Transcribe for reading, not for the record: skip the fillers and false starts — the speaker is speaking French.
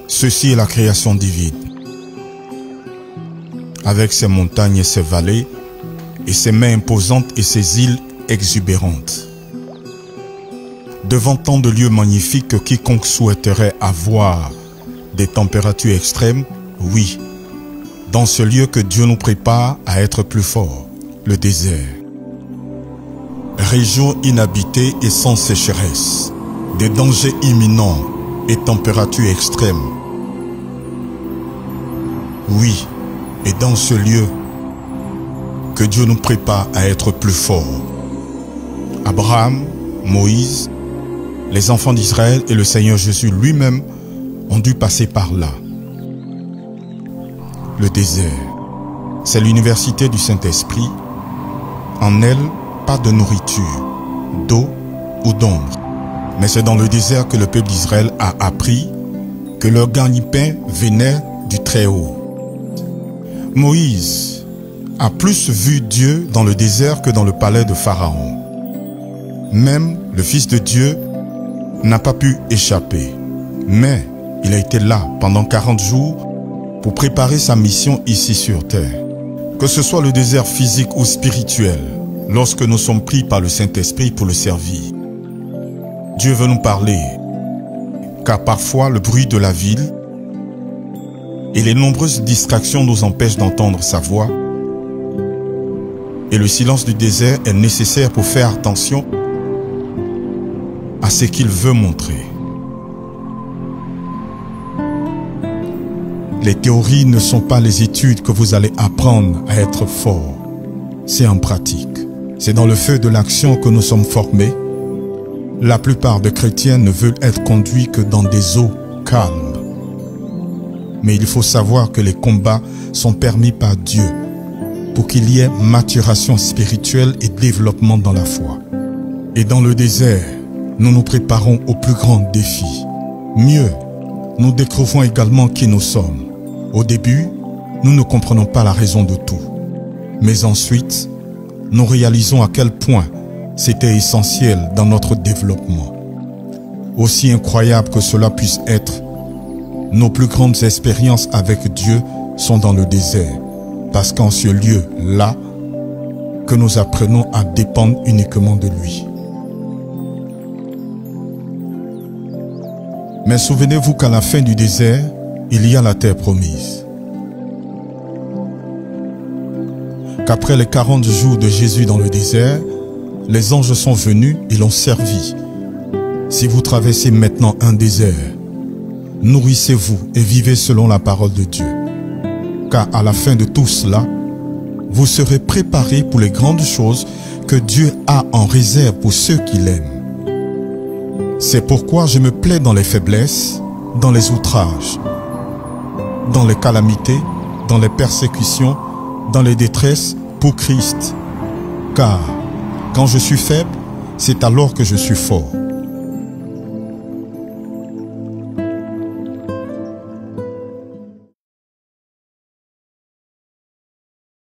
Ceci est la création divine, avec ses montagnes et ses vallées, et ses mers imposantes et ses îles exubérantes. Devant tant de lieux magnifiques, quiconque souhaiterait avoir des températures extrêmes, oui, dans ce lieu que Dieu nous prépare à être plus forts, le désert. Région inhabitée et sans sécheresse, des dangers imminents et températures extrêmes. Oui, et dans ce lieu que Dieu nous prépare à être plus forts. Abraham, Moïse, les enfants d'Israël et le Seigneur Jésus lui-même ont dû passer par là. Le désert, c'est l'université du Saint-Esprit. En elle, pas de nourriture, d'eau ou d'ombre. Mais c'est dans le désert que le peuple d'Israël a appris que leur gagne-pain venait du Très-Haut. Moïse a plus vu Dieu dans le désert que dans le palais de Pharaon. Même le Fils de Dieu n'a pas pu échapper. Mais il a été là pendant 40 jours pour préparer sa mission ici sur terre. Que ce soit le désert physique ou spirituel, lorsque nous sommes pris par le Saint-Esprit pour le servir, Dieu veut nous parler, car parfois le bruit de la ville et les nombreuses distractions nous empêchent d'entendre sa voix. Et le silence du désert est nécessaire pour faire attention à ce qu'il veut montrer. Les théories ne sont pas les études que vous allez apprendre à être fort. C'est en pratique. C'est dans le feu de l'action que nous sommes formés. La plupart des chrétiens ne veulent être conduits que dans des eaux calmes. Mais il faut savoir que les combats sont permis par Dieu pour qu'il y ait maturation spirituelle et développement dans la foi. Et dans le désert, nous nous préparons au plus grand défi. Mieux, nous découvrons également qui nous sommes. Au début, nous ne comprenons pas la raison de tout. Mais ensuite, nous réalisons à quel point c'était essentiel dans notre développement. Aussi incroyable que cela puisse être, nos plus grandes expériences avec Dieu sont dans le désert, parce qu'en ce lieu-là, que nous apprenons à dépendre uniquement de lui. Mais souvenez-vous qu'à la fin du désert, il y a la terre promise. Qu'après les 40 jours de Jésus dans le désert, les anges sont venus et l'ont servi. Si vous traversez maintenant un désert, nourrissez-vous et vivez selon la parole de Dieu. Car à la fin de tout cela, vous serez préparés pour les grandes choses que Dieu a en réserve pour ceux qui l'aiment. C'est pourquoi je me plais dans les faiblesses, dans les outrages, dans les calamités, dans les persécutions, dans les détresses pour Christ. Car quand je suis faible, c'est alors que je suis fort.